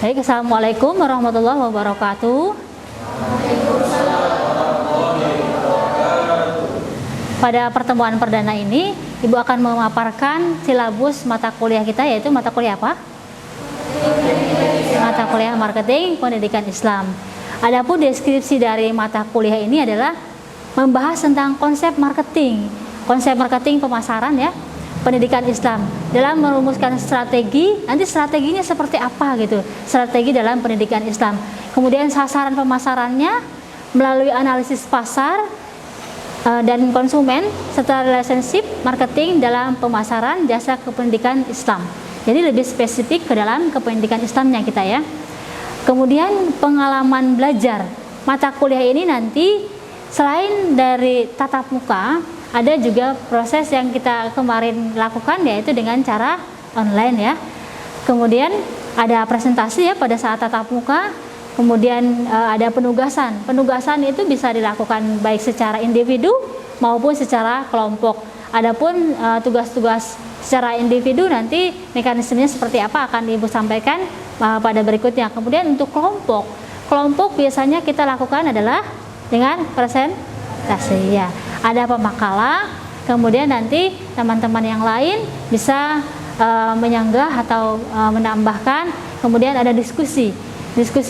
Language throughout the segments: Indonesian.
Baik, Assalamualaikum warahmatullahi wabarakatuh. Pada pertemuan perdana ini, Ibu akan memaparkan silabus mata kuliah kita, yaitu mata kuliah apa? Mata kuliah Marketing Pendidikan Islam. Adapun deskripsi dari mata kuliah ini adalah membahas tentang konsep marketing pemasaran ya, pendidikan Islam dalam merumuskan strategi. Nanti strateginya seperti apa gitu, strategi dalam pendidikan Islam. Kemudian sasaran pemasarannya melalui analisis pasar dan konsumen, serta relationship marketing dalam pemasaran jasa kependidikan Islam. Jadi lebih spesifik ke dalam kependidikan Islamnya kita ya. Kemudian pengalaman belajar mata kuliah ini nanti selain dari tatap muka, ada juga proses yang kita kemarin lakukan, yaitu dengan cara online ya. Kemudian ada presentasi ya pada saat tatap muka. Kemudian ada penugasan. Penugasan itu bisa dilakukan baik secara individu maupun secara kelompok. Adapun tugas-tugas secara individu nanti mekanismenya seperti apa akan Ibu sampaikan pada berikutnya. Kemudian untuk kelompok biasanya kita lakukan adalah dengan presentasi ya. Ada pemakalah, kemudian nanti teman-teman yang lain bisa menyanggah atau menambahkan. Kemudian ada diskusi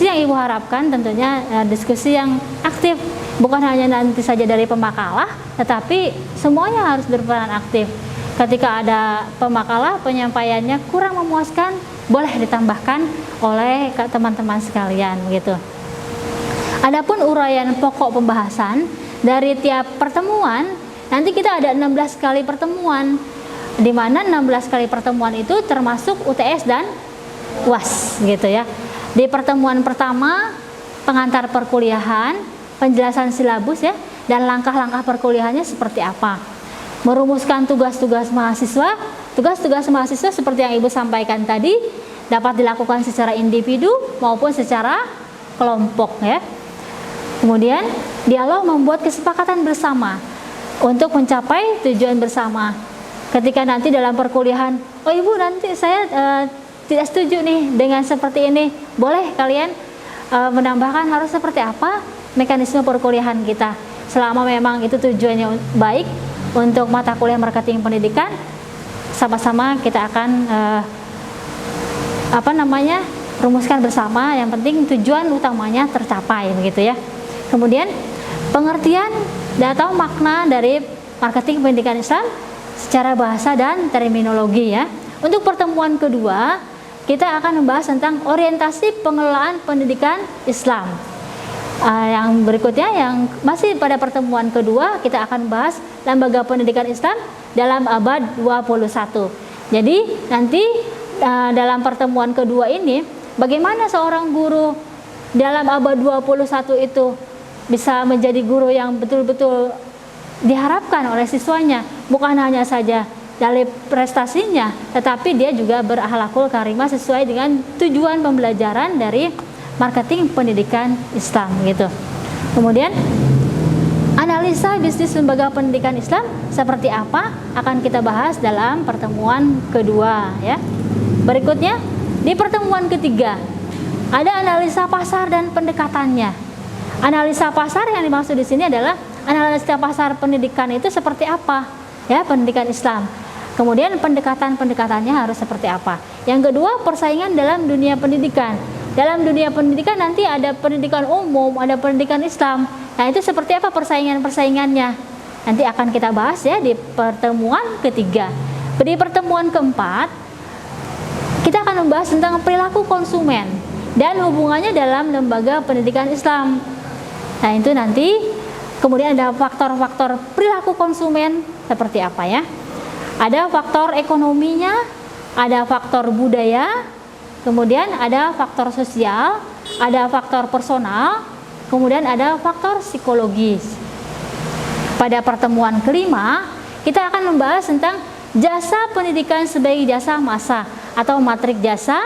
yang Ibu harapkan tentunya diskusi yang aktif, bukan hanya nanti saja dari pemakalah, tetapi semuanya harus berperan aktif. Ketika ada pemakalah penyampaiannya kurang memuaskan, boleh ditambahkan oleh teman-teman sekalian gitu. Adapun uraian pokok pembahasan dari tiap pertemuan, nanti kita ada 16 kali pertemuan, di mana 16 kali pertemuan itu termasuk UTS dan UAS gitu ya. Di pertemuan pertama, pengantar perkuliahan, penjelasan silabus ya, dan langkah-langkah perkuliahannya seperti apa. Merumuskan tugas-tugas mahasiswa. Tugas-tugas mahasiswa seperti yang Ibu sampaikan tadi, dapat dilakukan secara individu maupun secara kelompok ya. Kemudian, dialog membuat kesepakatan bersama untuk mencapai tujuan bersama. Ketika nanti dalam perkuliahan, oh Ibu nanti saya tidak setuju nih dengan seperti ini, boleh kalian menambahkan harus seperti apa mekanisme perkuliahan kita. Selama memang itu tujuannya baik untuk mata kuliah marketing pendidikan, sama-sama kita akan rumuskan bersama. Yang penting tujuan utamanya tercapai begitu ya. Kemudian pengertian atau makna dari marketing pendidikan Islam secara bahasa dan terminologi ya. Untuk pertemuan kedua, kita akan membahas tentang orientasi pengelolaan pendidikan Islam. Yang berikutnya, yang masih pada pertemuan kedua, kita akan bahas lembaga pendidikan Islam dalam abad 21. Jadi nanti dalam pertemuan kedua ini, bagaimana seorang guru dalam abad 21 itu bisa menjadi guru yang betul-betul diharapkan oleh siswanya, bukan hanya saja dari prestasinya, tetapi dia juga berakhlakul karimah sesuai dengan tujuan pembelajaran dari marketing pendidikan Islam gitu. Kemudian analisa bisnis lembaga pendidikan Islam seperti apa akan kita bahas dalam pertemuan kedua ya. Berikutnya di pertemuan ketiga ada analisa pasar dan pendekatannya. Analisa pasar yang dimaksud di sini adalah analisa pasar pendidikan itu seperti apa ya, pendidikan Islam. Kemudian pendekatan-pendekatannya harus seperti apa. Yang kedua, persaingan dalam dunia pendidikan. Dalam dunia pendidikan nanti ada pendidikan umum, ada pendidikan Islam. Nah itu seperti apa persaingannya? Nanti akan kita bahas ya di pertemuan ketiga. Di pertemuan keempat, kita akan membahas tentang perilaku konsumen dan hubungannya dalam lembaga pendidikan Islam. Nah itu nanti kemudian ada faktor-faktor perilaku konsumen seperti apa ya. Ada faktor ekonominya, ada faktor budaya, kemudian ada faktor sosial, ada faktor personal, kemudian ada faktor psikologis. Pada pertemuan kelima, kita akan membahas tentang jasa pendidikan sebagai jasa massa atau matrik jasa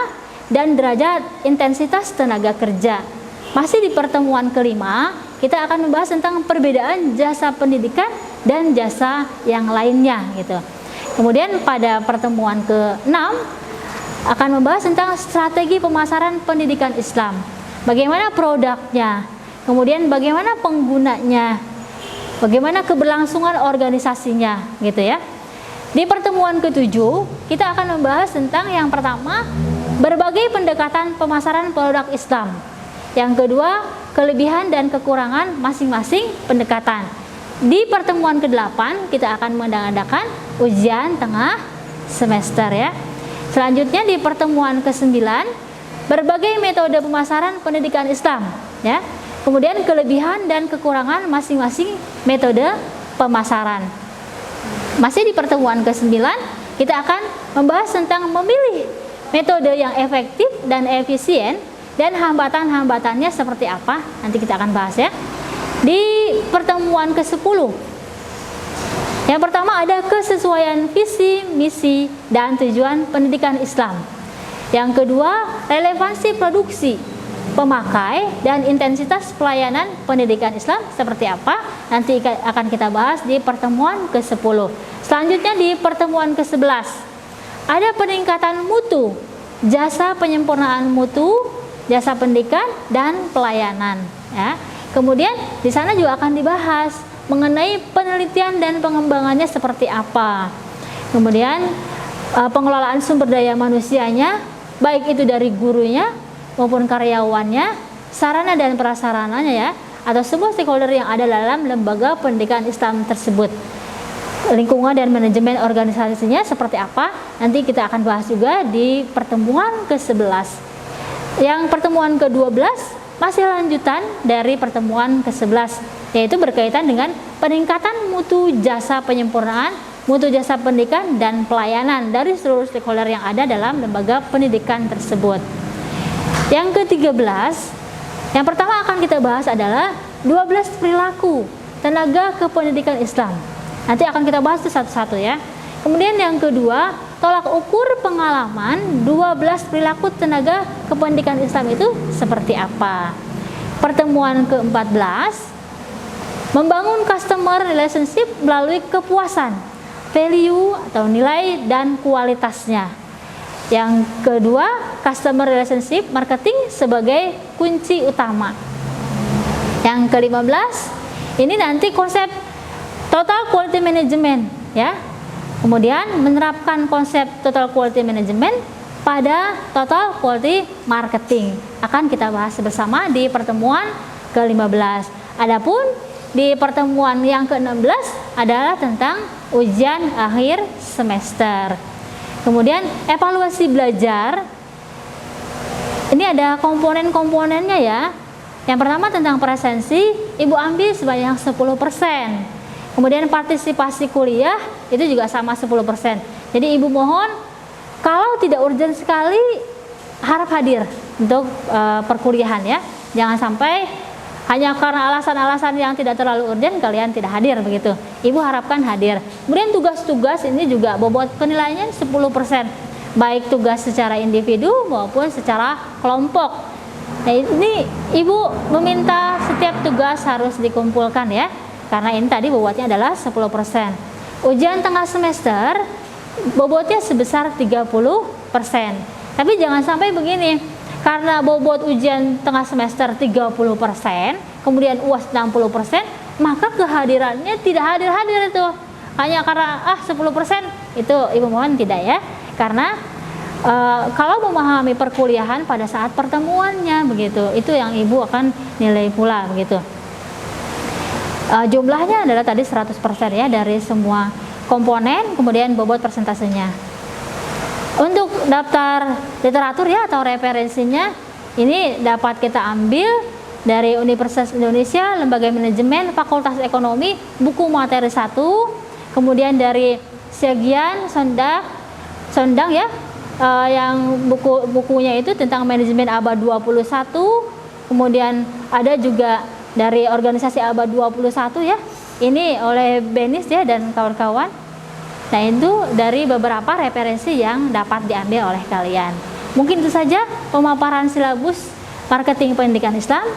dan derajat intensitas tenaga kerja. Masih di pertemuan kelima, kita akan membahas tentang perbedaan jasa pendidikan dan jasa yang lainnya gitu. Kemudian pada pertemuan ke-6 akan membahas tentang strategi pemasaran pendidikan Islam. Bagaimana produknya, kemudian bagaimana penggunanya, bagaimana keberlangsungan organisasinya, gitu ya. Di pertemuan ke-7, kita akan membahas tentang yang pertama, berbagai pendekatan pemasaran produk Islam. Yang kedua, kelebihan dan kekurangan masing-masing pendekatan. Di pertemuan ke-8, kita akan mengadakan ujian tengah semester ya. Selanjutnya di pertemuan ke-9, berbagai metode pemasaran pendidikan Islam ya. Kemudian kelebihan dan kekurangan masing-masing metode pemasaran. Masih di pertemuan ke-9, kita akan membahas tentang memilih metode yang efektif dan efisien dan hambatan-hambatannya seperti apa. Nanti kita akan bahas ya. Di pertemuan ke-10, yang pertama ada kesesuaian visi, misi, dan tujuan pendidikan Islam. Yang kedua, relevansi produksi, pemakai, dan intensitas pelayanan pendidikan Islam seperti apa, nanti akan kita bahas di pertemuan ke-10. Selanjutnya di pertemuan ke-11 ada peningkatan mutu, jasa penyempurnaan mutu, jasa pendidikan, dan pelayanan ya. Kemudian di sana juga akan dibahas mengenai penelitian dan pengembangannya seperti apa. Kemudian pengelolaan sumber daya manusianya, baik itu dari gurunya maupun karyawannya, sarana dan prasarananya ya, atau semua stakeholder yang ada dalam lembaga pendidikan Islam tersebut. Lingkungan dan manajemen organisasinya seperti apa, nanti kita akan bahas juga di pertemuan ke-11. Yang pertemuan ke-12 masih lanjutan dari pertemuan ke-11, yaitu berkaitan dengan peningkatan mutu jasa penyempurnaan, mutu jasa pendidikan, dan pelayanan dari seluruh stakeholder yang ada dalam lembaga pendidikan tersebut. Yang ke-13, yang pertama akan kita bahas adalah 12 perilaku tenaga kependidikan Islam. Nanti akan kita bahas itu satu-satu ya. Kemudian yang kedua, tolak ukur pengalaman 12 perilaku tenaga kependidikan Islam itu seperti apa. Pertemuan ke-14, membangun customer relationship melalui kepuasan, value atau nilai dan kualitasnya. Yang kedua, customer relationship marketing sebagai kunci utama. Yang ke-15, ini nanti konsep total quality management ya. Kemudian menerapkan konsep total quality management pada total quality marketing. Akan kita bahas bersama di pertemuan ke-15. Adapun di pertemuan yang ke-16 adalah tentang ujian akhir semester. Kemudian evaluasi belajar, ini ada komponen-komponennya ya. Yang pertama tentang presensi, Ibu ambil sebanyak 10%. Kemudian partisipasi kuliah, itu juga sama 10%. Jadi Ibu mohon, kalau tidak urgent sekali, harap hadir untuk perkuliahan ya. Jangan sampai hanya karena alasan-alasan yang tidak terlalu urgent kalian tidak hadir begitu. Ibu harapkan hadir. Kemudian tugas-tugas ini juga bobot penilaiannya 10%, baik tugas secara individu maupun secara kelompok. Nah, ini Ibu meminta setiap tugas harus dikumpulkan ya, karena ini tadi bobotnya adalah 10%. Ujian tengah semester bobotnya sebesar 30%. Tapi jangan sampai begini, karena bobot ujian tengah semester 30%, kemudian UAS 60%, maka kehadirannya tidak hadir-hadir itu. Hanya karena 10% itu Ibu mohon tidak ya. Karena kalau memahami perkuliahan pada saat pertemuannya begitu, itu yang Ibu akan nilai pula begitu. Jumlahnya adalah tadi 100% ya dari semua komponen, kemudian bobot persentasenya. Untuk daftar literatur ya atau referensinya, ini dapat kita ambil dari Universitas Indonesia, Lembaga Manajemen, Fakultas Ekonomi, buku materi 1, kemudian dari Segian Sondang ya, yang bukunya itu tentang manajemen abad 21, kemudian ada juga dari organisasi abad 21 ya, ini oleh Benis ya dan kawan-kawan. Nah, itu dari beberapa referensi yang dapat diambil oleh kalian. Mungkin itu saja pemaparan silabus marketing pendidikan Islam.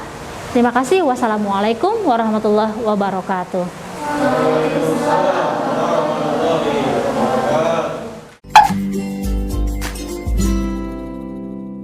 Terima kasih. Wassalamualaikum warahmatullahi wabarakatuh.